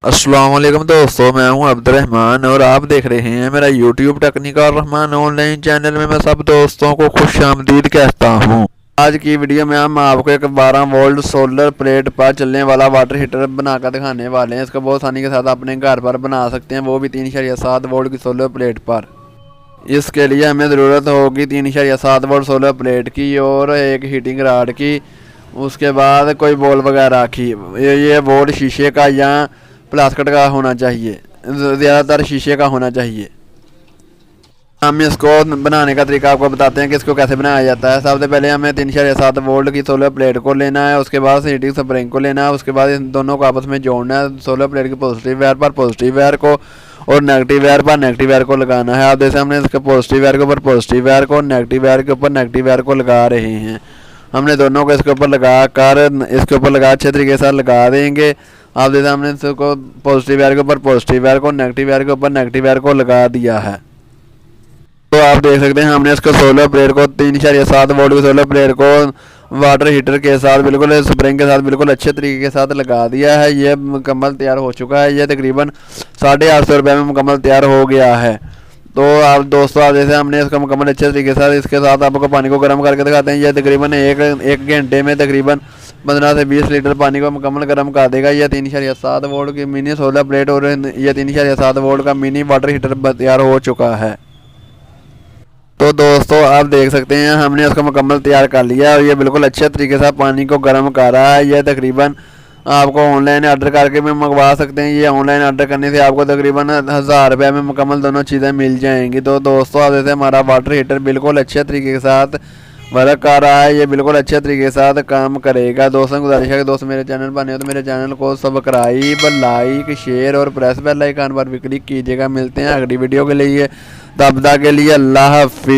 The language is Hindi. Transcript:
अस्सलाम वालेकुम दोस्तों, मैं हूं अब्दुर्रहमान और आप देख रहे हैं मेरा YouTube technical Rahman online channel में। मैं सब दोस्तों को खुश आमदीद कहता हूं। आज की वीडियो में हम आपको एक 12 वोल्ट सोलर प्लेट पर चलने वाला वाटर हीटर बनाकर दिखाने वाले हैं। इसको बहुत आसानी के साथ अपने घर पर बना सकते हैं, वो भी 3.7 वोल्ट की सोलर प्लेट पर। इसके लिए हमें ज़रूरत होगी 3.7 वोल्ट सोलर प्लेट की और एक हीटिंग राड की। उसके बाद कोई बॉल वगैरह की। ये बोर्ड शीशे का या प्लास्टिक का होना चाहिए, ज़्यादातर शीशे का होना चाहिए। हम इसको बनाने का तरीका आपको बताते हैं कि इसको कैसे बनाया जाता है। सबसे पहले हमें 3.7 वोल्ट की सोलर प्लेट को लेना है, उसके बाद हीटिंग स्प्रिंग को लेना है, उसके बाद इन दोनों को आपस में जोड़ना है। सोलर प्लेट की पॉजिटिव वायर पर पॉजिटिव वायर को और नेगेटिव वायर पर नेगेटिव वायर को लगाना है। अब जैसे हमने इसके पॉजिटिव वायर के ऊपर पॉजिटिव वायर को, नेगेटिव वायर के ऊपर नेगेटिव वायर को लगा रहे हैं। हमने दोनों को इसके ऊपर लगा अच्छे तरीके से लगा देंगे। अब जैसे हमने इसको पॉजिटिव वायर के ऊपर पॉजिटिव वायर को, नेगेटिव वायर के ऊपर नेगेटिव वायर को लगा दिया है। तो आप देख सकते हैं हमने इसको सोलर प्लेट को 3.7 वोल्ट की सोलर प्लेट को वाटर हीटर के साथ बिल्कुल स्प्रिंग के साथ बिल्कुल अच्छे तरीके के साथ लगा दिया है। ये मुकम्मल तैयार हो चुका है। ये तकरीबन 850 रुपये में मुकम्मल तैयार हो गया है। तो आप दोस्तों, आप जैसे हमने इसका मुकम्मल अच्छे तरीके से इसके साथ आपको पानी को गर्म करके दिखाते हैं। ये तकरीबन एक घंटे में तकरीबन 15 से 20 लीटर पानी को मुकम्मल गर्म कर देगा। यह 3.7 वोल्ट की मिनी सोलर प्लेट और यह 3.7 वोल्ट का मिनी वाटर हीटर तैयार हो चुका है। तो दोस्तों, आप देख सकते हैं हमने इसको मुकम्मल तैयार कर लिया और ये बिल्कुल अच्छे तरीके से पानी को गर्म कर रहा है। यह तकरीबन आपको ऑनलाइन ऑर्डर करके भी मंगवा सकते हैं। ये ऑनलाइन ऑर्डर करने से आपको तकरीबन 1000 रुपये में मुकम्मल दोनों चीज़ें मिल जाएंगी। तो दोस्तों, अब जैसे हमारा वाटर हीटर बिल्कुल अच्छे तरीके के साथ वर्क कर रहा है, ये बिल्कुल अच्छे तरीके के साथ काम करेगा। दोस्तों, गुजारिश है कि दोस्त मेरे चैनल पर नए हो तो मेरे चैनल को सब्सक्राइब, लाइक, शेयर और प्रेस बेल आइकन पर भी क्लिक कीजिएगा। मिलते हैं अगली वीडियो के लिए, तब तक के लिए अल्लाह हाफिज़।